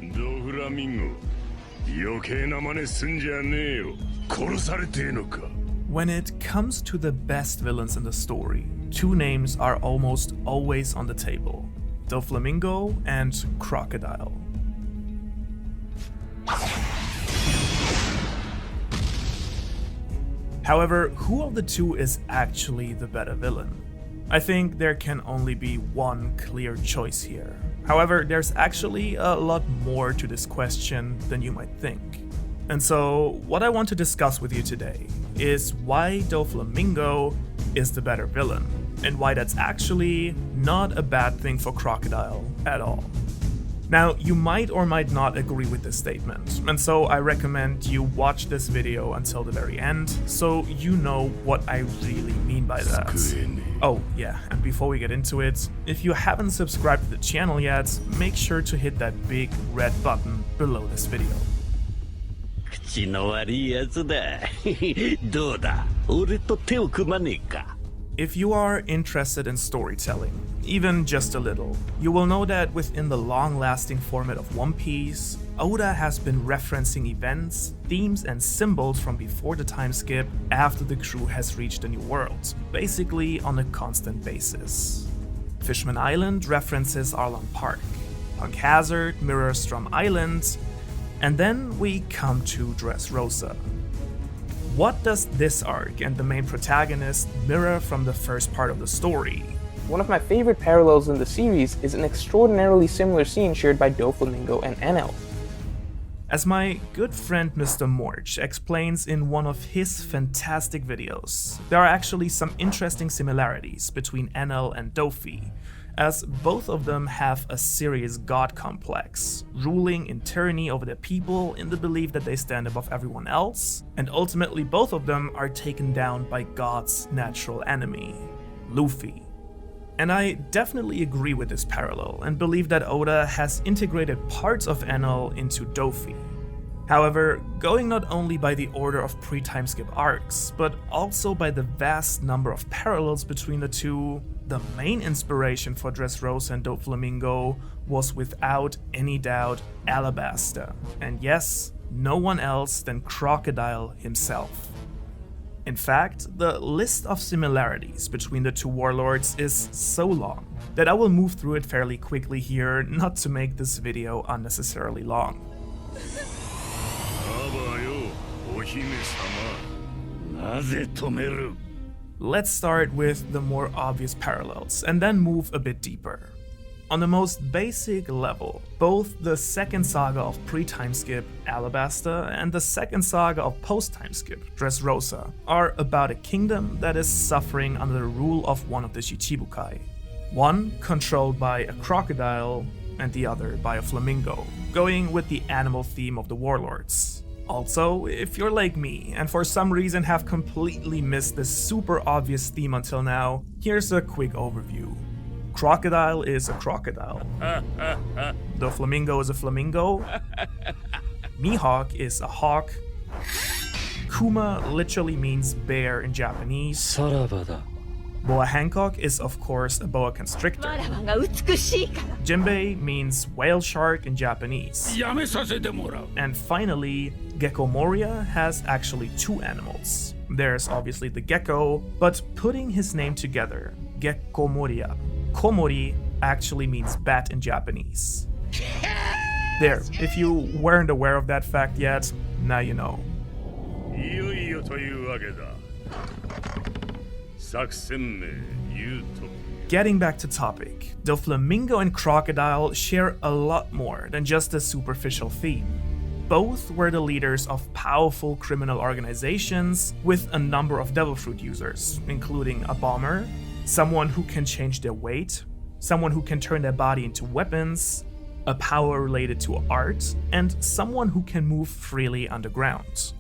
ドフラミンゴ、余計な真似すんじゃねえよ。殺されてえのか。When it comes to the best villains in the story, two names are almost always on the table: Doflamingo and Crocodile. However, who of the two is actually the better villain? I think there can only be one clear choice here. However, there's actually a lot more to this question than you might think. And so, what I want to discuss with you today is why Doflamingo is the better villain, and why that's actually not a bad thing for Crocodile at all. Now, you might or might not agree with this statement, and so I recommend you watch this video until the very end, so you know what I really mean by that. Oh yeah, and before we get into it, if you haven't subscribed to the channel yet, make sure to hit that big red button below this video. 口の悪いやつだ。どうだ、俺と手を組まねえか。 If you are interested in storytelling, even just a little, you will know that within the long-lasting format of One Piece, Oda has been referencing events, themes, and symbols from before the time skip after the crew has reached the new world, basically on a constant basis. Fishman Island references Arlong Park, Punk Hazard mirrors Strum Island, and then we come to Dressrosa. What does this arc and the main protagonist mirror from the first part of the story? One of my favorite parallels in the series is an extraordinarily similar scene shared by Doflamingo and Enel. As my good friend Mr. Morch explains in one of his fantastic videos, there are actually some interesting similarities between Enel and Dofi, as both of them have a serious god complex, ruling in tyranny over their people in the belief that they stand above everyone else, and ultimately both of them are taken down by God's natural enemy, Luffy. And I definitely agree with this parallel and believe that Oda has integrated parts of Enel into Dofi. However, going not only by the order of pre-time skip arcs, but also by the vast number of parallels between the two, the main inspiration for Dressrosa and Doflamingo was without any doubt Alabasta, and yes, no one else than Crocodile himself. In fact, the list of similarities between the two warlords is so long that I will move through it fairly quickly here, not to make this video unnecessarily long. Let's start with the more obvious parallels and then move a bit deeper. On the most basic level, both the second saga of pre-time skip, Alabasta, and the second saga of post-time skip, Dressrosa, are about a kingdom that is suffering under the rule of one of the Shichibukai. One controlled by a crocodile and the other by a flamingo, going with the animal theme of the warlords. Also, if you're like me and for some reason have completely missed this super obvious theme until now, here's a quick overview. Crocodile is a crocodile. Doflamingo is a flamingo. Mihawk is a hawk. Kuma literally means bear in Japanese. Boa Hancock is of course a boa constrictor. Jinbei means whale shark in Japanese. And finally, Gecko Moria has actually two animals. There's obviously the gecko, but putting his name together, Gecko Moria, Komori actually means bat in Japanese. There, if you weren't aware of that fact yet, now you know. Getting back to topic, Doflamingo and Crocodile share a lot more than just a superficial theme. Both were the leaders of powerful criminal organizations with a number of devil fruit users, including a bomber, someone who can change their weight, someone who can turn their body into weapons, a power related to art, and someone who can move freely underground.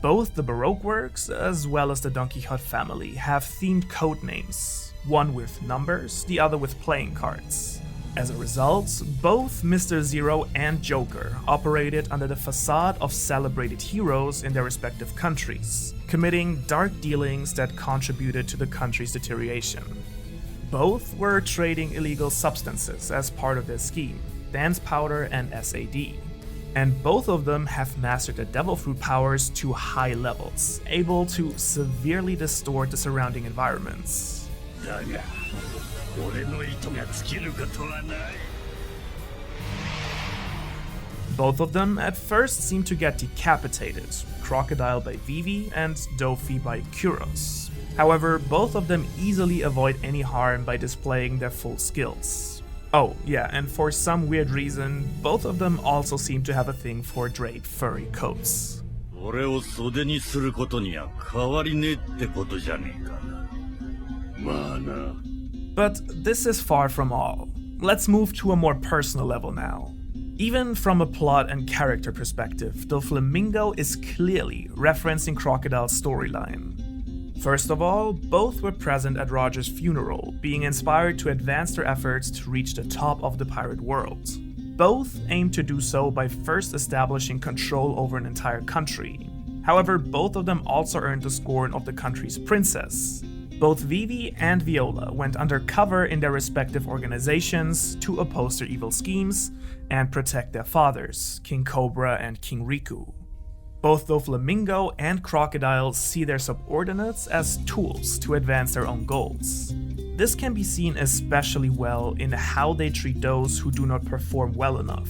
Both the Baroque works as well as the Don Quixote family have themed code names, one with numbers, the other with playing cards. As a result, both Mr. Zero and Joker operated under the facade of celebrated heroes in their respective countries, committing dark dealings that contributed to the country's deterioration. Both were trading illegal substances as part of their scheme, Dance Powder and SAD. And both of them have mastered the devil fruit powers to high levels, able to severely distort the surrounding environments. だが俺の糸が尽きることはない Both of them at first seem to get decapitated, Crocodile by Vivi and Dofi by Kuros. However, both of them easily avoid any harm by displaying their full skills. Oh, yeah, and for some weird reason, both of them also seem to have a thing for draped furry coats. 俺を袖にすることには変わりねえってことじゃねえかまあな But this is far from all. Let's move to a more personal level now. Even from a plot and character perspective, Doflamingo is clearly referencing Crocodile's storyline. First of all, both were present at Roger's funeral, being inspired to advance their efforts to reach the top of the pirate world. Both aimed to do so by first establishing control over an entire country. However, both of them also earned the scorn of the country's princess. Both Vivi and Viola went undercover in their respective organizations to oppose their evil schemes and protect their fathers, King Cobra and King Riku. Both Doflamingo and Crocodile see their subordinates as tools to advance their own goals. This can be seen especially well in how they treat those who do not perform well enough.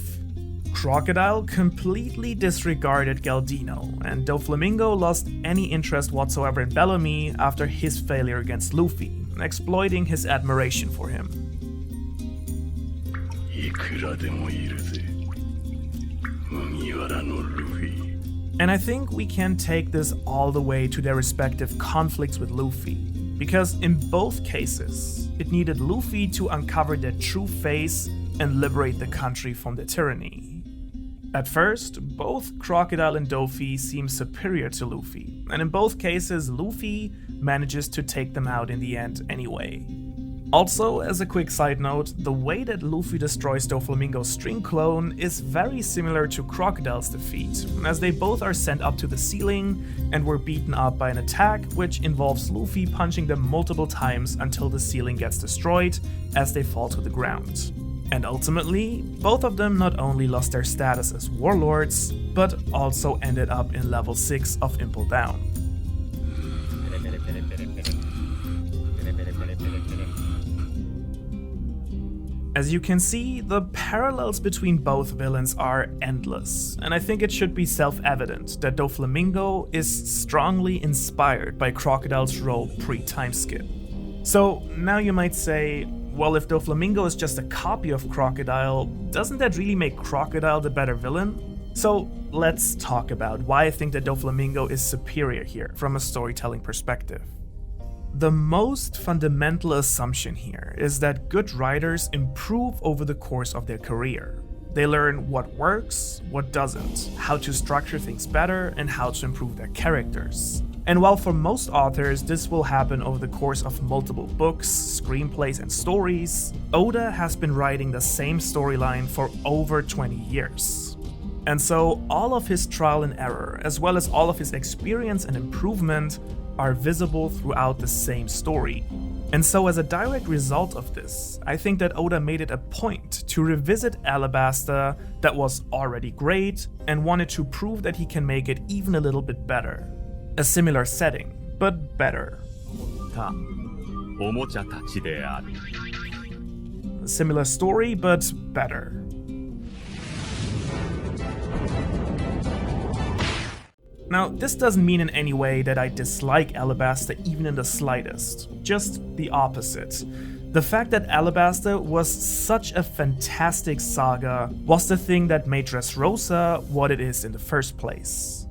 Crocodile completely disregarded Galdino, and Doflamingo lost any interest whatsoever in Bellamy after his failure against Luffy, exploiting his admiration for him. いくらでもいるぜ麦わらのルフィ And I think we can take this all the way to their respective conflicts with Luffy, because in both cases, it needed Luffy to uncover their true face and liberate the country from their tyranny. At first, both Crocodile and Dofi seem superior to Luffy, and in both cases, Luffy manages to take them out in the end anyway. Also, as a quick side note, the way that Luffy destroys Doflamingo's string clone is very similar to Crocodile's defeat, as they both are sent up to the ceiling and were beaten up by an attack which involves Luffy punching them multiple times until the ceiling gets destroyed as they fall to the ground. And ultimately, both of them not only lost their status as warlords, but also ended up in level 6 of Impel Down. As you can see, the parallels between both villains are endless, and I think it should be self-evident that Doflamingo is strongly inspired by Crocodile's role pre-time skip. So now you might say, well, if Doflamingo is just a copy of Crocodile, doesn't that really make Crocodile the better villain? So let's talk about why I think that Doflamingo is superior here from a storytelling perspective. The most fundamental assumption here is that good writers improve over the course of their career. They learn what works, what doesn't, how to structure things better, and how to improve their characters. And while for most authors this will happen over the course of multiple books, screenplays, and stories, Oda has been writing the same storyline for over 20 years. And so all of his trial and error, as well as all of his experience and improvement, are visible throughout the same story. And so as a direct result of this, I think that Oda made it a point to revisit Alabasta that was already great and wanted to prove that he can make it even a little bit better. A similar setting, but better. 他おもちゃたちである A similar story, but better. Now, this doesn't mean in any way that I dislike Alabasta even in the slightest, just the opposite. The fact that Alabasta was such a fantastic saga was the thing that made Dressrosa what it is in the first place.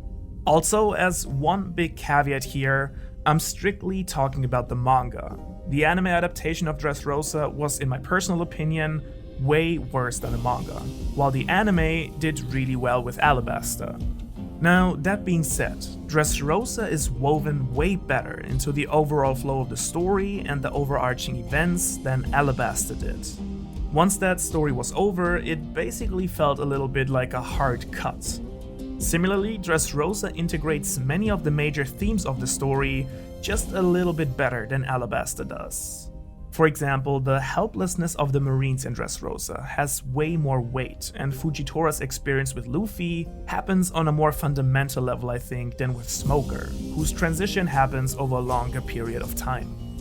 Also, as one big caveat here, I'm strictly talking about the manga. The anime adaptation of Dressrosa was, in my personal opinion, way worse than the manga, while the anime did really well with Alabasta. Now, that being said, Dressrosa is woven way better into the overall flow of the story and the overarching events than Alabasta did. Once that story was over, it basically felt a little bit like a hard cut. Similarly, Dressrosa integrates many of the major themes of the story just a little bit better than Alabasta does. For example, the helplessness of the Marines in Dressrosa has way more weight, and Fujitori's experience with Luffy happens on a more fundamental level, I think, than with Smoker, whose transition happens over a longer period of time.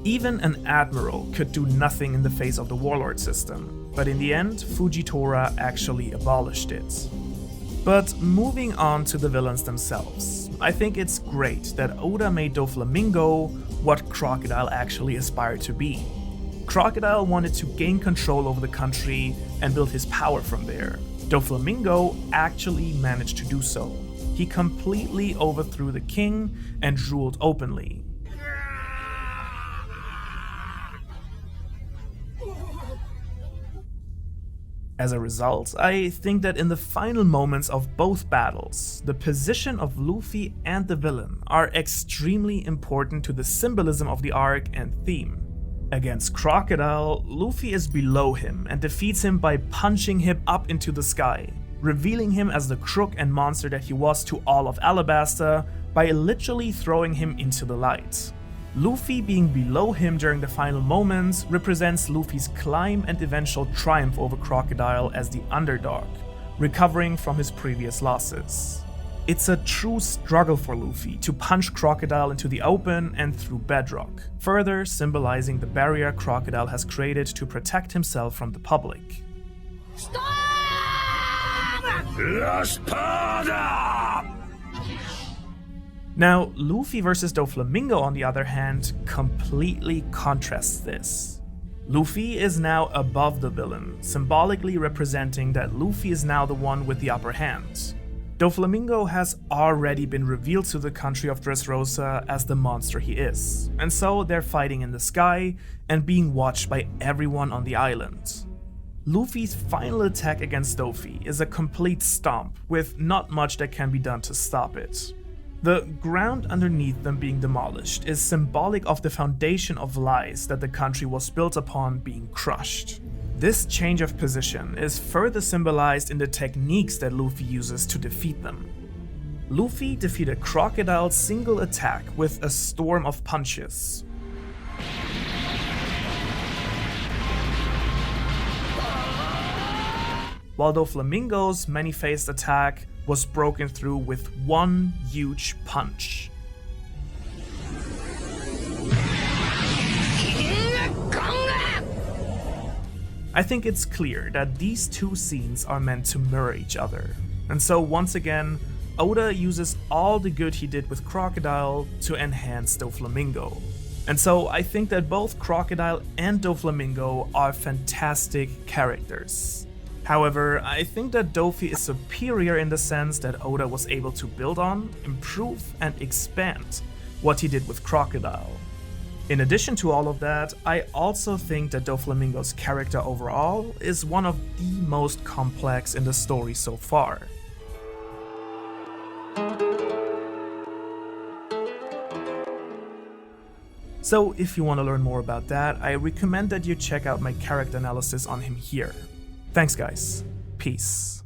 Even an admiral could do nothing in the face of the Warlord system, but in the end, Fujitora actually abolished it. But moving on to the villains themselves, I think it's great that Oda made Doflamingo what Crocodile actually aspired to be. Crocodile wanted to gain control over the country and build his power from there. Doflamingo actually managed to do so. He completely overthrew the king and ruled openly. As a result, I think that in the final moments of both battles, the position of Luffy and the villain are extremely important to the symbolism of the arc and theme. Against Crocodile, Luffy is below him and defeats him by punching him up into the sky, revealing him as the crook and monster that he was to all of Alabasta by literally throwing him into the light. Luffy being below him during the final moments represents Luffy's climb and eventual triumph over Crocodile as the underdog, recovering from his previous losses. It's a true struggle for Luffy to punch Crocodile into the open and through bedrock, further symbolizing the barrier Crocodile has created to protect himself from the public. La Spada! Now, Luffy vs Doflamingo, on the other hand, completely contrasts this. Luffy is now above the villain, symbolically representing that Luffy is now the one with the upper hand. Doflamingo has already been revealed to the country of Dressrosa as the monster he is, and so they're fighting in the sky and being watched by everyone on the island. Luffy's final attack against Dofi is a complete stomp, with not much that can be done to stop it. The ground underneath them being demolished is symbolic of the foundation of lies that the country was built upon being crushed. This change of position is further symbolized in the techniques that Luffy uses to defeat them. Luffy defeated Crocodile's single attack with a storm of punches. While Doflamingo's many-faced attack was broken through with one huge punch. I think it's clear that these two scenes are meant to mirror each other, and so once again, Oda uses all the good he did with Crocodile to enhance Doflamingo. And so I think that both Crocodile and Doflamingo are fantastic characters. However, I think that Dofi is superior in the sense that Oda was able to build on, improve, and expand what he did with Crocodile. In addition to all of that, I also think that Doflamingo's character overall is one of the most complex in the story so far. So if you want to learn more about that, I recommend that you check out my character analysis on him here. Thanks guys, peace.